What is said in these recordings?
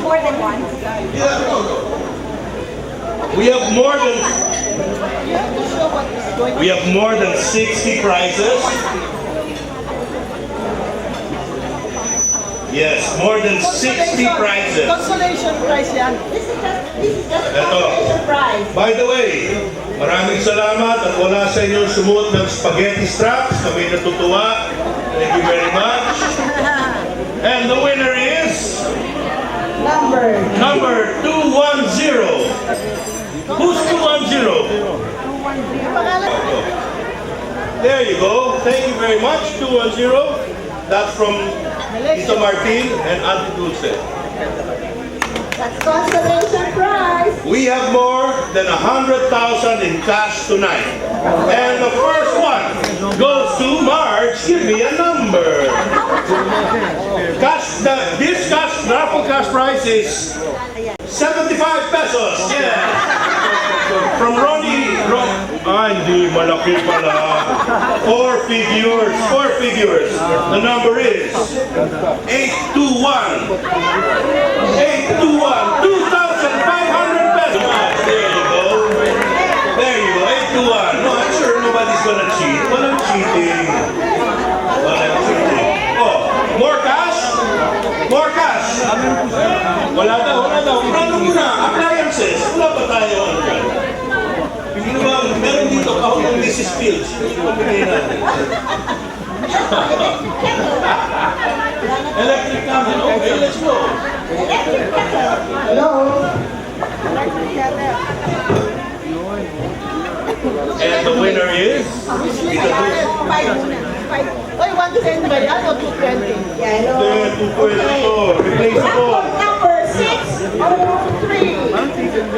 More than one. Yeah, no. We have more than 60 prizes. Yes, more than 60 prizes. Consolation prize yan. This is just a Eto. consolation prize. By the way, maraming salamat at wala sa inyong sumuot ng spaghetti straps. Kami natutuwa. Thank you very much. And the winner is number 210. Who's 210? There you go. Thank you very much, 210. That's from Tito Martin and Auntie Dulce. That's consolation prize. We have more than 100,000 in cash tonight. And the first one goes to Marge. Give me a number. This raffle cash prize is 75 pesos. Yeah. From Ronnie. Hindi malaki pala. Four figures. The number is 821. 821. 2,500 pesos. There you go. 821. No, I'm sure nobody's gonna cheat. Walang cheating. Oh, more cash? More cash. Wala daw. Ano muna? Appliances. Wala pa tayo. Meron dito ako ng Mrs. Fields. Pagpagay natin. Electric camera. Okay, let's go. Hello. And the winner is? Oy, 110 ba yan o 220? Yeah, hello. Replaceable. Number 603.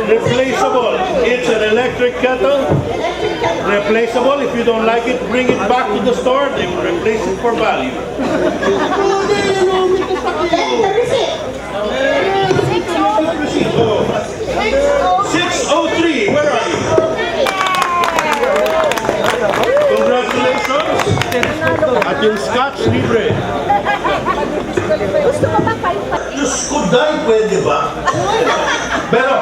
Replaceable. It's an electric kettle. Electric kettle. Replaceable. If you don't like it, bring it back to the store. They will replace it for value. Then the receipt. 603. Where are you? Congratulations. At yung Scotch Libre. Gusto mo ba kayo? Diyos ko, dahil pwede ba? Pero,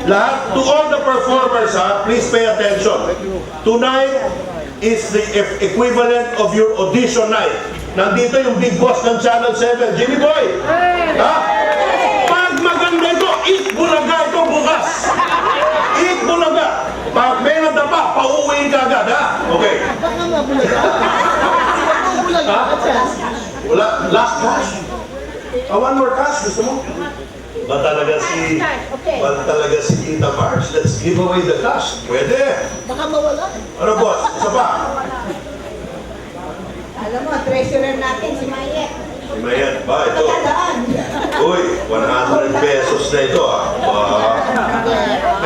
lahat, to all the performers, please pay attention. Tonight is the equivalent of your audition night. Nandito yung big boss ng Channel 7, Jimmy Boy. Pag maganda ito, eat bulaga ito bukas. Eat bulaga. Pag may nadapa, pauwiin ka agad, ha? Okay. Baka nga bulaga. Bulaga ka siya. Wala, last cash. One more cash, gusto mo? Ba talaga si Tita Marge? Let's give away the cash. Pwede. Baka mawala. Ano boss? Isa pa? Alam mo, treasurer natin si Mayet. Si Mayet ba? Ito. Tagadaan. Uy, 100 pesos na ito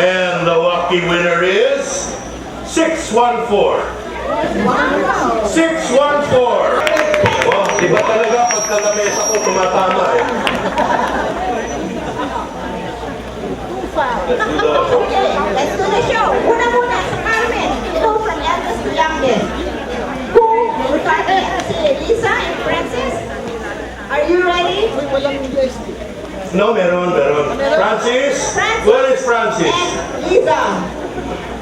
And the lucky winner is 614. 614. Wow, iba talaga pagka lamesa ko tumatama eh. Okay, let's do the show. Una-muna sa Carmen. Go from eldest to youngest. Who will start si Lisa and Francis? Are you ready? Uy, walang USD. No, meron. Francis? Where is Francis? And Lisa.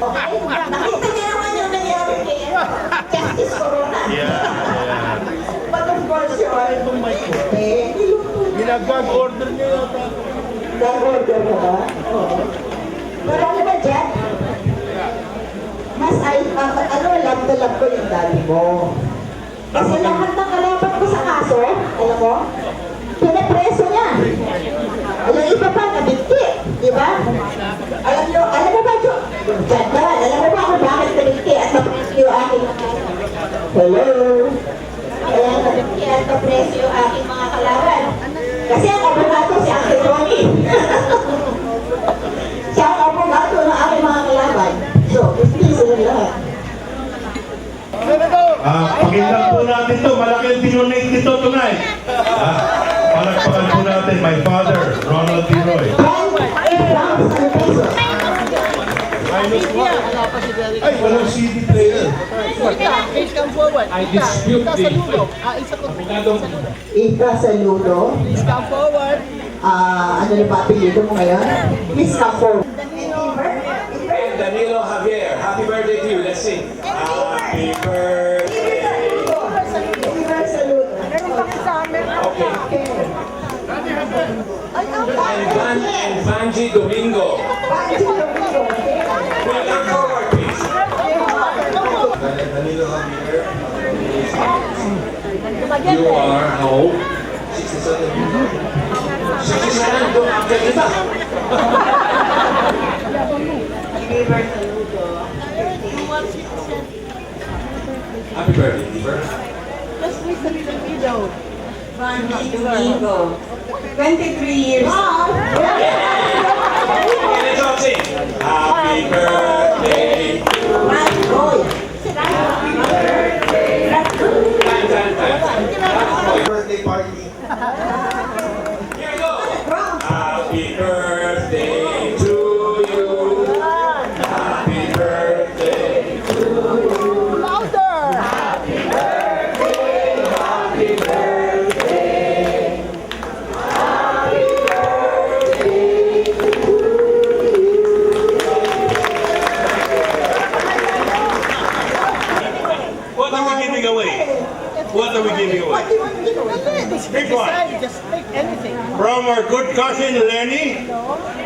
Okay? Nakita niyo naman yung nangyari kay Justice Corona. Yeah. But of course, Ginagag order niya yata. nag-order mo ba? Oo. Pero ano ba dyan? Mas love na love ko yung daddy mo. Kasi lahat ng kalaban ko sa kaso, alam mo, pinapreso niya. Yung iba pa, nabigti. Di ba? Alam mo ba, dyan ba? Alam mo ba kung bakit nabigti at napreso yung aking hello? Kaya nabigti at napreso yung aking mga kalaban. Kasi ang abogado si Uncle Ronnie. Siya ang abogado ng aking mga kalaban. So, please, sila lahat. Pakinggan po natin to. Malaki ang dinonate nito tonight. Palagpakan po natin, my father, Ronald D. Roy. Ay, walang CD player. Please come forward. I dispute Ika the sa lulo. Isa ko. Aminadong Ika sa lulo. Please come forward. Ano yung papilido mo ngayon? Miss Campo. And Danilo Javier, happy birthday to you. Let's sing. Happy birthday. Okay. And Vanji Domingo. Well, come forward, please. Danilo Javier. You are how old? 67. 67? Don't update it up. Happy birthday, Liver. Domingo. 23 years. Wow! And let's all sing. Happy birthday. Birthday party. Here we go. Happy birthday to you. Happy birthday to you. Happy birthday. Happy birthday. Happy birthday to you. What are we giving away? What are we giving away? Pick one. Just pick anything. From our good cousin Lenny.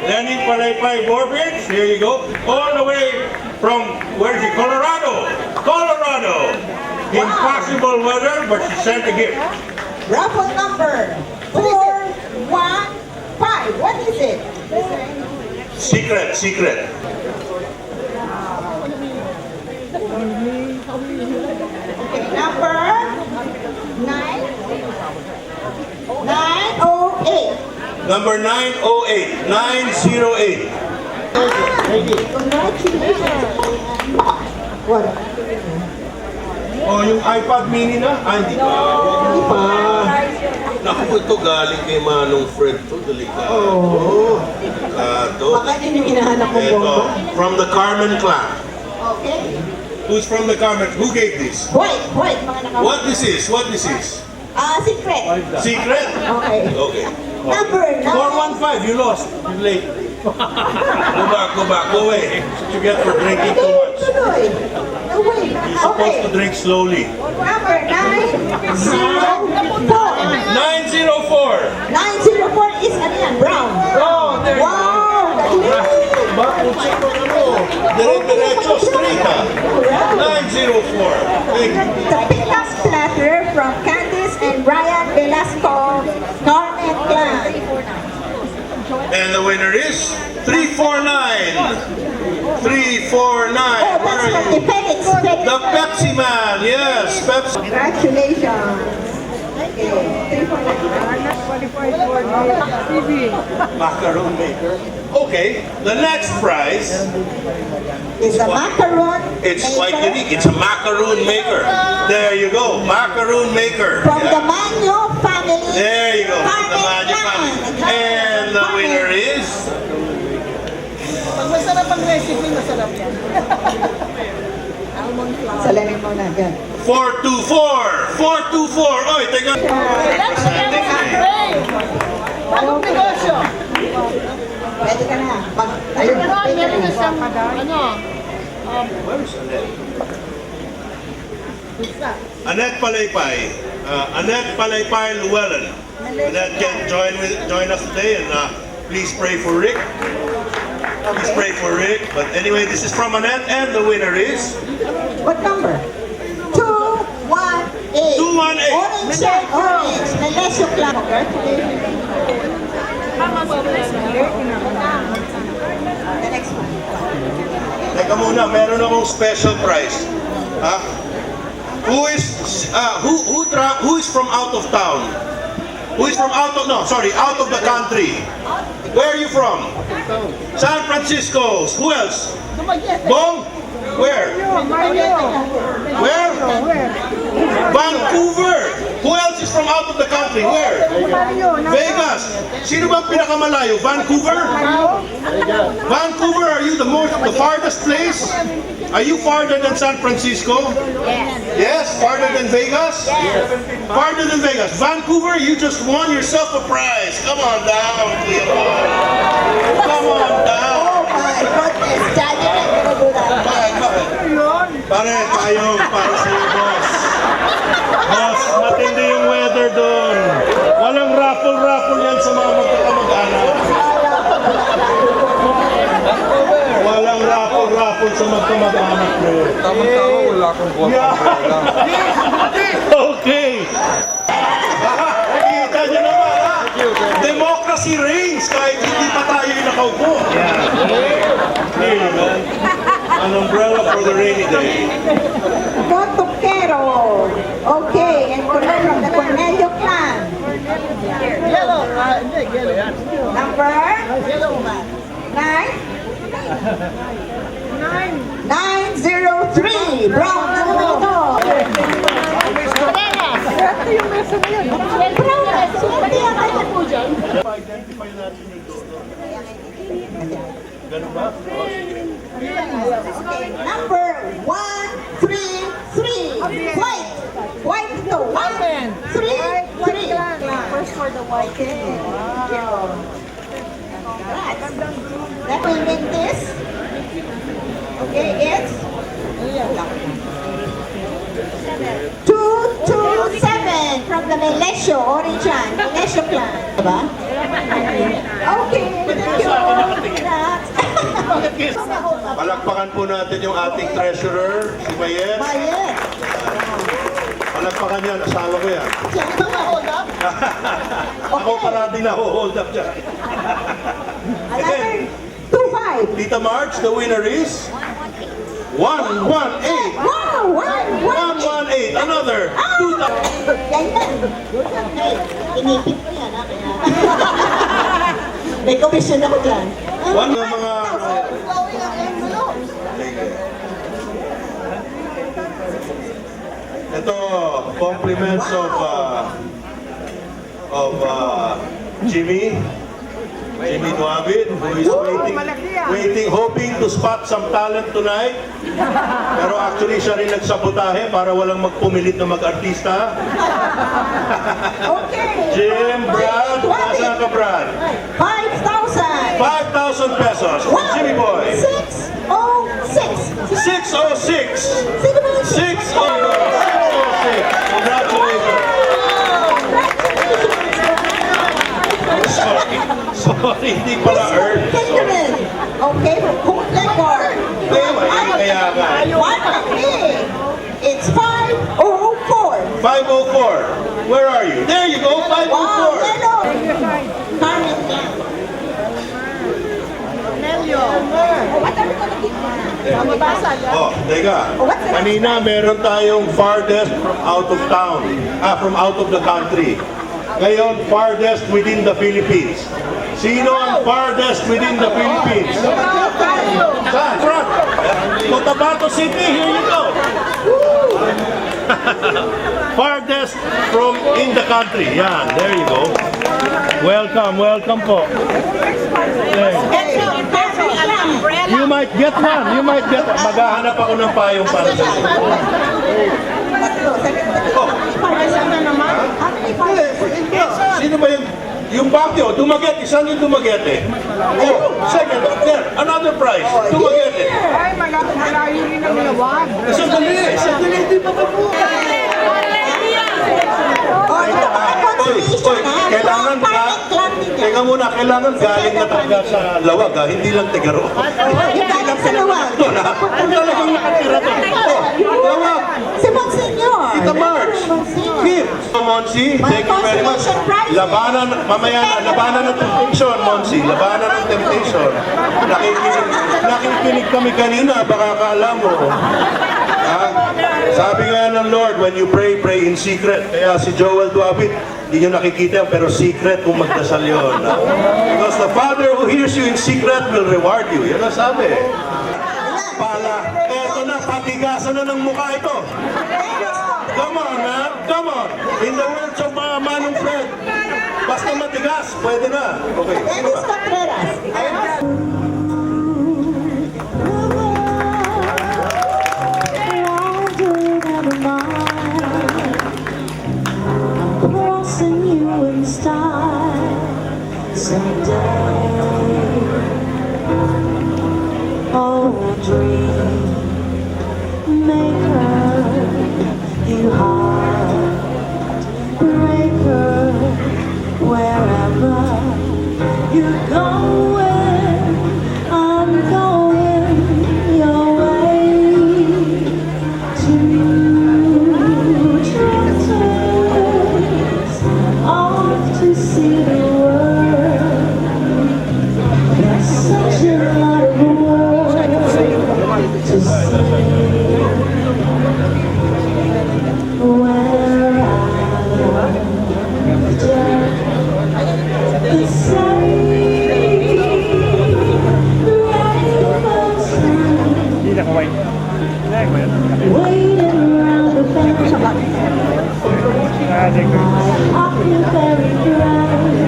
Lenny Palaypay Borbridge. Here you go. All the way from, where is he? Colorado. Colorado. Impossible weather, but she sent a gift. Raffle number 415. What is it? Secret, secret. Okay, number 908. Number 908. 908. Congratulations. What? Oh, yung iPad mini na? Ah, hindi pa. Hindi pa. Naku, ito galing kay Manong Fred to. Delikado. Oh. Delikado. Baka yun yung hinahanap mong Ito, bomba. from the Carmen clan. Okay. Who's from the Carmen? Who gave this? White, mga naka- What this is? What this is? Secret. Secret? Okay. Okay. Number 415, you lost. You're late. Go back, go away. That's what you get for drinking too much. Tuloy. No way. You're supposed to Okay. drink slowly. Number 904. 904. 904 is ano yan? Brown. Oh, there you go. Wow! Dire-diretso, straight ha. 904. Thank you. The pickup platter from Candice and Brian Velasco, Norman Clan. And the winner is 349. 349. Oh, Where that's are from the you? Phoenix. The Pepsi Man. Yes, Pepsi. Congratulations. Okay, 349. Macaron maker. Okay, the next prize, Is a macaron it's quite maker unique. It's a macaroon maker. There you go, macaroon maker. from the Yeah. Manyo family. There you go, from the Carmen Magic Clan. Family. And the winner is Pag masarap ang recipe, masarap yan. Salamin mo na, yan. 424. 424. Oy, teka. Anong negosyo? Pwede ka na. Ayun, Meron na siyang, ano, Where's Annette? Annette Palaypay. Annette Palaypay Llewellyn. Annette can join us today, and please pray for Rick. Please pray for Rick. But anyway, this is from Annette, and the winner is what number? 218. 218. Orange yan, orange. Melesio Clan. The next one. Teka muna, meron akong special prize. Ha? Who is from out of town? Who is from out of the country? Where are you from? San Francisco. Who else? Bong? Where? Where? Vancouver. Who else is from out of the country? Where? Vegas. Sino bang pinakamalayo? Vancouver? Vancouver, are you the farthest place? Are you farther than San Francisco? Yes, farther than Vegas? Farther than Vegas. Vancouver, you just won yourself a prize. Come on down, Kuya Paul. Come on down. Oh my goodness, Daddy, I'm gonna do that. Pare, tayo para sa iyo, boss. Boss, matindi yung weather doon. Walang raffle-raffle yan sa mga magkakamag-anak. Walang raffle-raffle sa magkamag-anak mo. Tama-tama, wala akong buwan umbrella. Okay. Nakikita niyo naman, ha? Democracy reigns kahit hindi pa tayo yung nakaupo. Here, man. An umbrella for the rainy day. Cotoquero. Okay, and from the Cornelio clan. Yellow, hindi, yellow yan. Number? Yellow man. 903. Brown na naman ito. Ito yung mesa na yan. Brown na. Pwede yan tayo po dyan. Identify natin yung dodo. Ganun ba? Okay, number 133. White. White ito. 133. First for the white. Okay. That will mean this. Okay, it's 227 from the Melesio origin. Melesio clan. Diba? Okay, thank you. Palakpakan po natin yung ating treasurer, si Mayet. Bayet. Palakpakan yan, asawa ko yan. Siya ito ma-hold up? Ako parating na-hold up dyan. Another 25. Tita March, the winner is 118. Wow, 118. 118. Another 2,000. Ganyan. Hey, inipit ko yan, ha? Kaya. May commission ako dyan. One ng mga... Flowing ang envelope. Ito, compliments of Jimmy Duavit, who is waiting, hoping to spot some talent tonight. Pero actually, siya rin nagsabotahe para walang magpumilit na mag-artista. Okay. Jim, Brad, nasaan ka, Brad? 5,000. 5,000 pesos from Jimmy Boy. 606. 606. Sino ba yung 606. Congratulations. Sorry, hindi pala earned. Gentlemen. Okay, from Court Record. Kaya nga. It's 504. 504. Where are you? There you go, 504. Wow, hello. Carmen Clan. What are we gonna give you? Oh, teka. Kanina meron tayong farthest from out of town. From out of the country. Ngayon, farthest within the Philippines. Sino ang farthest within the Philippines? Saan? Front. Cotabato City, here you go. Farthest from in the country. Yan, there you go. Welcome, welcome po. There. You might get one. You might get one. Maghahanap ako ng payong para sa iyo. Oh. Sino ba yung Baguio? Dumaguete. Saan yung Dumaguete? Oh, second. There. Another prize. Dumaguete. Ay, malayo rin ang lawag. Sandali. Hindi pa ba po? Kailangan teka muna, kailangan galing na talaga sa lawag, ha? Hindi lang Tegaro. Yung galing sa lawag. Ito na, talagang nakatira to. Oh, lawag. Si Monsignor. Tita March. Here. Monsi, thank you very much. Labanan, mamaya na, labanan ng temptation, Monsi. Labanan ng temptation. Nakikinig kami kanina, baka akala mo. Ha? Sabi nga ng Lord, when you pray, pray in secret. Kaya si Joel Duavit, hindi nyo nakikita pero secret kung magdasal yun. Because the Father who hears you in secret will reward you. Yan ang sabi. Pala, eto na, patigasan na ng mukha ito. Come on, man. Come on. In the words of Manong Fred, basta matigas, pwede na. Okay, sino Dennis ba? Contreras. Crossing you in style someday. Oh, dream maker, you heartbreaker, wherever you're going, I'm going your way to traverse off to see the world. There's such a lot of world to see. Where after the same rainbow sun waiting around the bend. My huckleberry ground.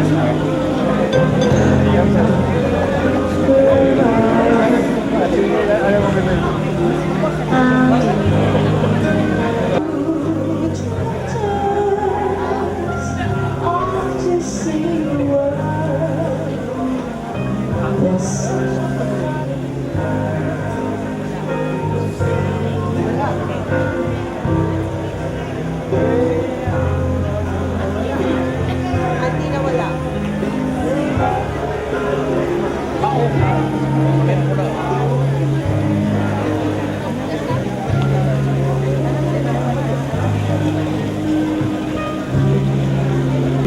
Off to see the world. There's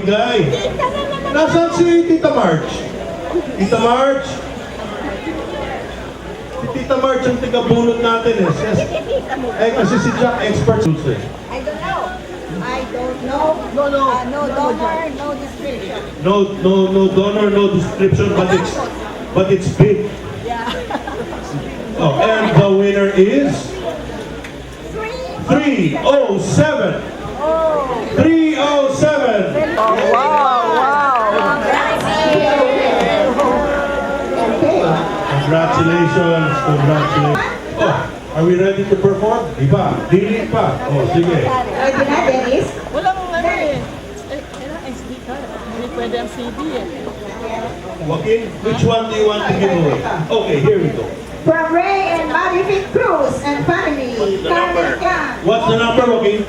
Guy, nasaan si Tita March? Tita March? Si Tita March ang tigabunot natin eh. Kasi si Jack expert. I don't know. I don't know. No, no. No donor, no description. No donor, no description, but it's big. Yeah. Oh, and the winner is 307. 307. Congratulations, congratulations. Oh, are we ready to perform? Iba, dili pa. Oh, sige. Ready na, Dennis? Walang ano eh. Kailangan SD card. Hindi pwede ang CD eh. Joaquin, which one do you want to give away? Okay, here we go. From Ray and Marivic Cruz and family. Carmen Clan. What's the number, Joaquin?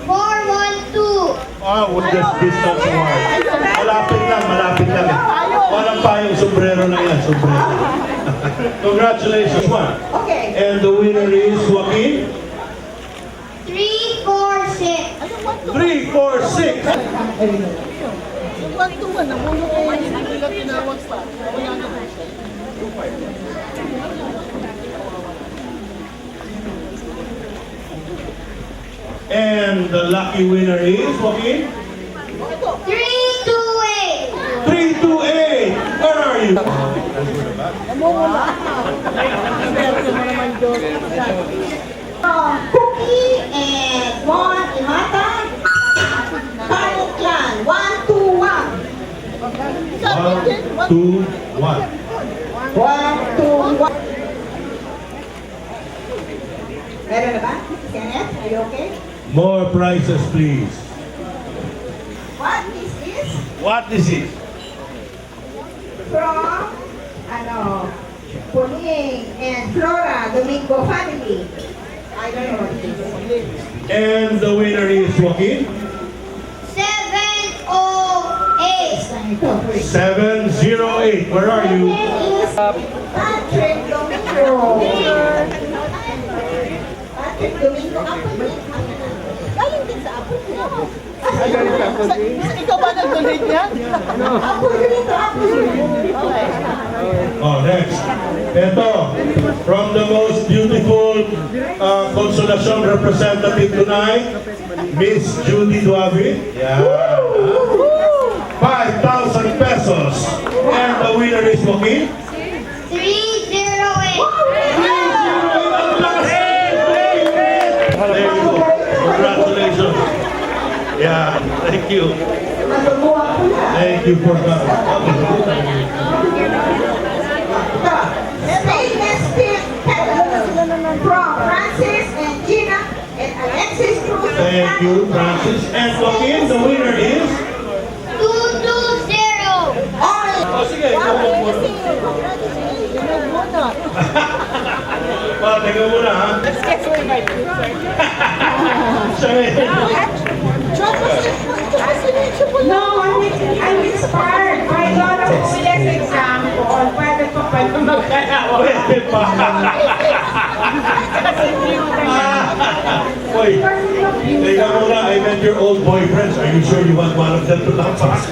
412. Ah, what's this distance award? Malapit lang. Walang payong sombrero na yan, sombrero. Congratulations, one. Okay. And the winner is Joaquin. 346. 346. One-to-one. Namulong ko man. Hindi nila tinawag pa. Wala na po siya. And the lucky winner is Joaquin. 328. 328. Where are you? Cookie and Juan Imata. Carmen Clan. 121. 1, 2, 1. 121. Meron na ba? Kenneth, are you okay? More prizes, please. What is this? What is it? From, Puning and Flora Domingo family. I don't know what it is. And the winner is Joaquin. 708. 708. Where are you? Is Patrick Domingo. Patrick Domingo. Galing din sa Apo ko. Ikaw ba nag-donate yan? Apo dito, Apo dito. Oh, next. Ito, from the most beautiful Consolacion representative tonight, Miss Judy Duavi. Yeah. 5,000 pesos. And the winner is Joaquin. 308. There you go. Congratulations. Thank you. Nasubuhan ko na. Thank you for that. Stainless steel kettle from Francis and Gina and Alexis Cruz. Thank you, Francis. And Joaquin, the winner is? 220. Oh, sige. Ikaw muna. Teka muna, ha? Let's guess who my producer. Siya ngayon. No, I'm inspired by Lola Julia's example. Pwede pa pala magkalawa. Pwede pa. Wait. Teka muna, I met your old boyfriends. Are you sure you want one of them to lapas?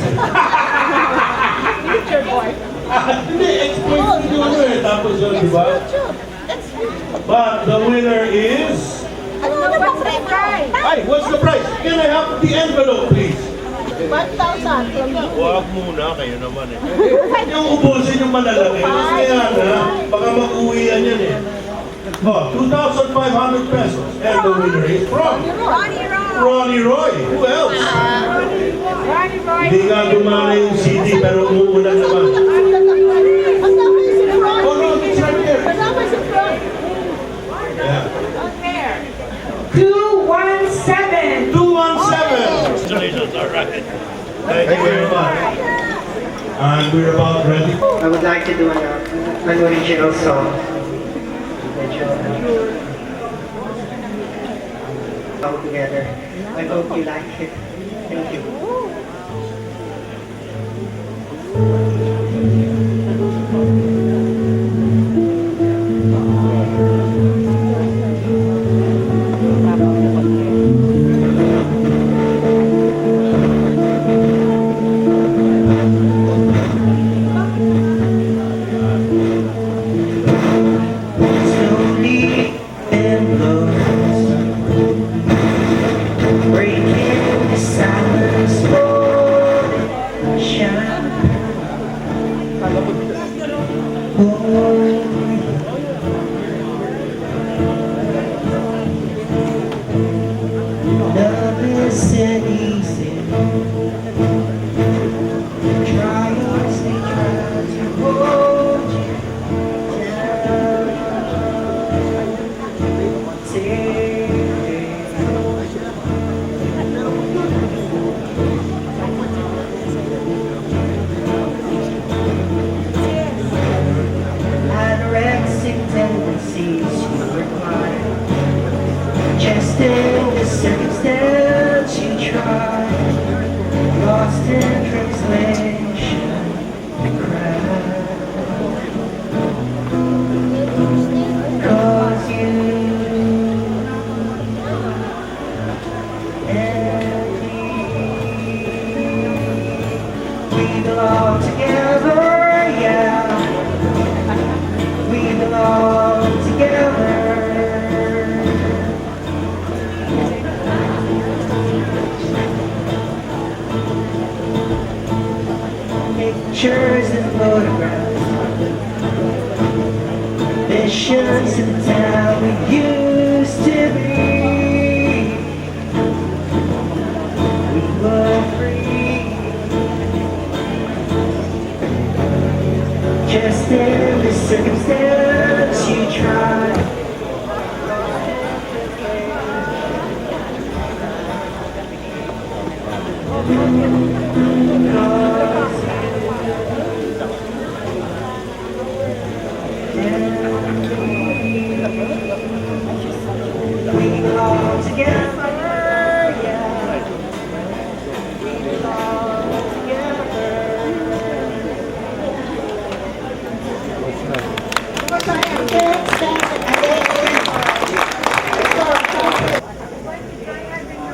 Future boy. Hindi, ex-boyfriend yung ano eh. Tapos yun, di ba? But the winner is... Ano na ba prize? Ay, what's the price? Can I have the envelope, please? 1,000 from you. Huwag muna, kayo naman eh. Yung ubusin yung malalaki. Kasi yan, ha? Baka mag-uwian yan eh. Oh, 2,500 pesos. And the winner is from Ronnie Roy. Ronnie Roy. Who else? Ronnie Roy. Hindi nga dumana yung CD pero umuulan naman. Kasama si Frank. Oh no, it's right there. Kasama si Frank. Yeah. 217. 217. Congratulations, all right. Thank you very much. And we're about ready. I would like to do an original song. Medyo all together. I hope you like it. Thank you. Slowly and blows, breaking the silence for shine. Love isn't easy. Trials they try to hold you down. Anorexic tendencies you require. Just in the circumstance you try. Lost in translation, cry. 'Cause you and me, we belong together, yeah. We belong together. Pictures and photographs, visions of the town we used to be. We were free, just in the circumstance you tried. We belong together, yeah. We belong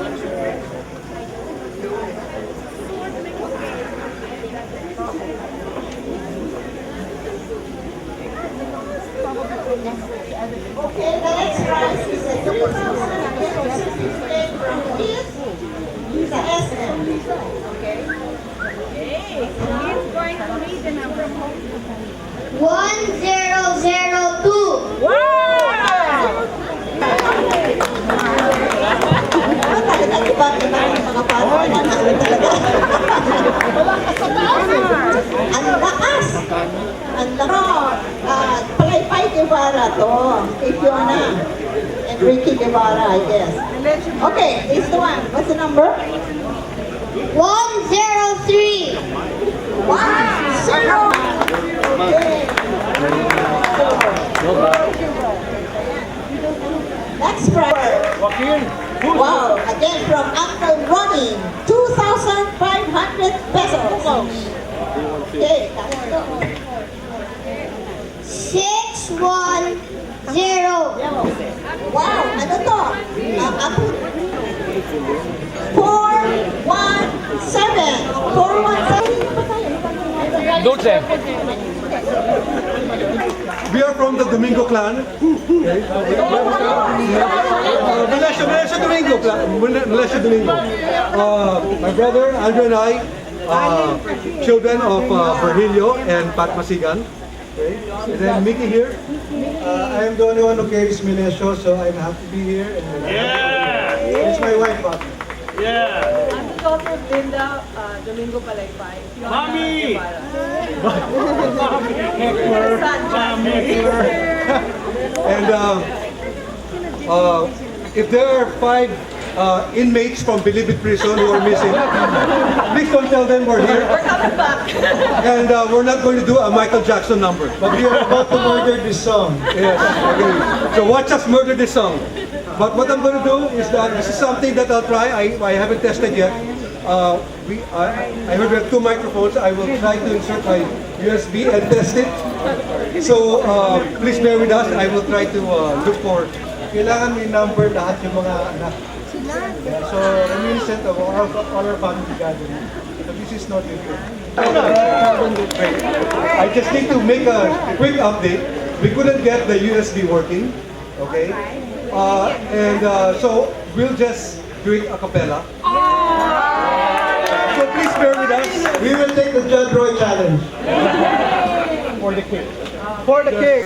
together. Okay, the next prize is a 2,000 certificate from Lisa SM. Okay. He's going to read the number. 1002. Talagang iba-iba ang mga parang Ang lakas! Ang lakas! Palaypay Guevara to. Kay Fiona. Enrique Guevara, I guess. Okay, this one. What's the number? 103. Wow! Zero! Okay. Next prize. Wow, again from Uncle Ronnie, 2,500 pesos. Okay, let's go. 610. Wow, ano to? Ako. 417. 417. Dulce. We are from the Domingo clan. Malaysia Domingo clan. Malaysia Domingo. My brother Andrew and I, children of Virgilio and Pat Masigan. Okay. And then Mickey here. I am the only one who carries Minesio, so I'm happy to be here. And it's my wife, Pat. I'm the daughter of Linda Domingo Palaypay. Mommy! And if there are 5 inmates from Bilibid prison who are missing, please don't tell them we're here. We're coming back. And we're not going to do a Michael Jackson number. But we are about to murder this song. Yes, okay. So watch us murder this song. But what I'm going to do is that this is something that I'll try. I haven't tested yet. I heard we have 2 microphones. I will try to insert my USB and test it. So please bear with us. I will try to look for. Kailangan may number lahat yung mga anak. So, reminiscent of all our family gathering. So this is not different. I just need to make a quick update. We couldn't get the USB working, okay? So we'll just do it a cappella. So please bear with us. We will take the Judd Roy challenge. For the cake. For the cake.